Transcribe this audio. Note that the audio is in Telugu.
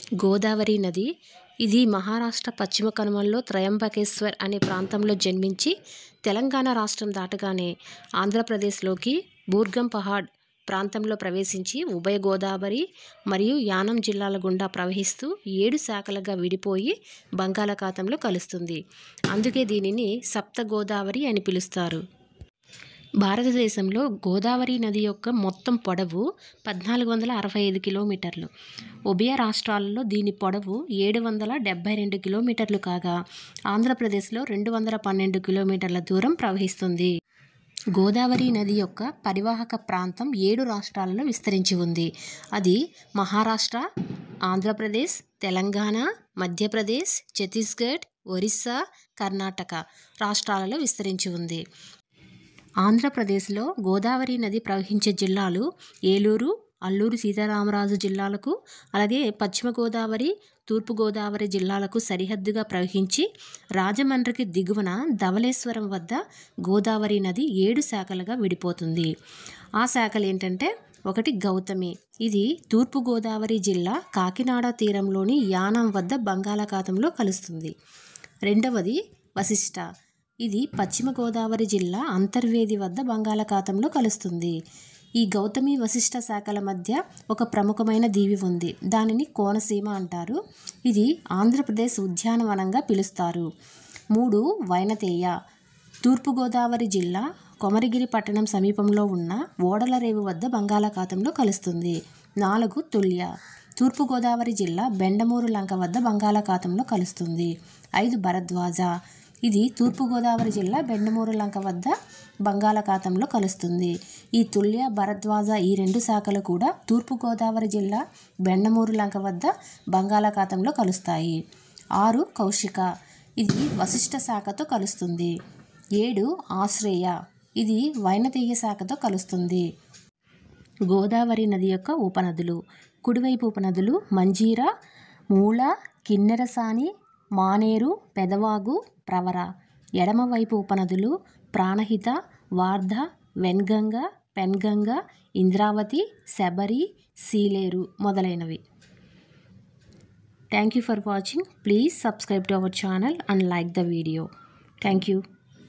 గోదావరి నది ఇది మహారాష్ట్ర పశ్చిమ కనుమల్లో త్రయంబకేశ్వర్ అనే ప్రాంతంలో జన్మించి తెలంగాణ రాష్ట్రం దాటగానే ఆంధ్రప్రదేశ్లోకి బూర్గం పహాడ్ ప్రాంతంలో ప్రవేశించి ఉభయ గోదావరి మరియు యానం జిల్లాల గుండా ప్రవహిస్తూ 7 శాఖలుగా విడిపోయి బంగాళాఖాతంలో కలుస్తుంది. అందుకే దీనిని సప్త గోదావరి అని పిలుస్తారు. భారతదేశంలో గోదావరి నది యొక్క మొత్తం పొడవు 1465 కిలోమీటర్లు. ఉభయ రాష్ట్రాలలో దీని పొడవు 772 కిలోమీటర్లు కాగా ఆంధ్రప్రదేశ్లో 212 కిలోమీటర్ల దూరం ప్రవహిస్తుంది. గోదావరి నది యొక్క పరివాహక ప్రాంతం 7 రాష్ట్రాలలో విస్తరించి ఉంది. అది మహారాష్ట్ర, ఆంధ్రప్రదేశ్, తెలంగాణ, మధ్యప్రదేశ్, ఛత్తీస్గఢ్, ఒరిస్సా, కర్ణాటక రాష్ట్రాలలో విస్తరించి ఉంది. ఆంధ్రప్రదేశ్లో గోదావరి నది ప్రవహించే జిల్లాలు ఏలూరు, అల్లూరు సీతారామరాజు జిల్లాలకు, అలాగే పశ్చిమ గోదావరి, తూర్పు గోదావరి జిల్లాలకు సరిహద్దుగా ప్రవహించి రాజమండ్రికి దిగువన ధవళేశ్వరం వద్ద గోదావరి నది 7 శాఖలుగా విడిపోతుంది. ఆ శాఖలు ఏంటంటే, ఒకటి గౌతమి, ఇది తూర్పు గోదావరి జిల్లా కాకినాడ తీరంలోని యానం వద్ద బంగాళాఖాతంలో కలుస్తుంది. రెండవది వశిష్ట, ఇది పశ్చిమ గోదావరి జిల్లా అంతర్వేది వద్ద బంగాళాఖాతంలో కలుస్తుంది. ఈ గౌతమి వశిష్ట శాఖల మధ్య ఒక ప్రముఖమైన దీవి ఉంది. దానిని కోనసీమ అంటారు. ఇది ఆంధ్రప్రదేశ్ ఉద్యానవనంగా పిలుస్తారు. 3 వైనతేయ, తూర్పుగోదావరి జిల్లా కొమరగిరి పట్టణం సమీపంలో ఉన్న ఓడలరేవు వద్ద బంగాళాఖాతంలో కలుస్తుంది. 4 తుల్య, తూర్పుగోదావరి జిల్లా బెండమూరు లంక వద్ద బంగాళాఖాతంలో కలుస్తుంది. 5 భరద్వాజ, ఇది తూర్పుగోదావరి జిల్లా బెండమూరు లంక వద్ద బంగాళాఖాతంలో కలుస్తుంది. ఈ తుల్య, భరద్వాజ ఈ 2 శాఖలు కూడా తూర్పుగోదావరి జిల్లా బెండమూరు లంక వద్ద బంగాళాఖాతంలో కలుస్తాయి. 6 కౌశిక, ఇది వశిష్ట శాఖతో కలుస్తుంది. 7 ఆశ్రేయ, ఇది వైనతేయ శాఖతో కలుస్తుంది. గోదావరి నది యొక్క ఉపనదులు. కుడివైపు ఉపనదులు మంజీరా, మూల, కిన్నెరసాని, మానేరు, పెదవాగు, ప్రవర. ఎడమవైపు ఉపనదులు ప్రాణహిత, వార్ధ, వెన్గంగ, పెన్గంగ, ఇంద్రావతి, శబరి, సీలేరు మొదలైనవి. Thank you for watching. Please subscribe to our channel and like the video. Thank you.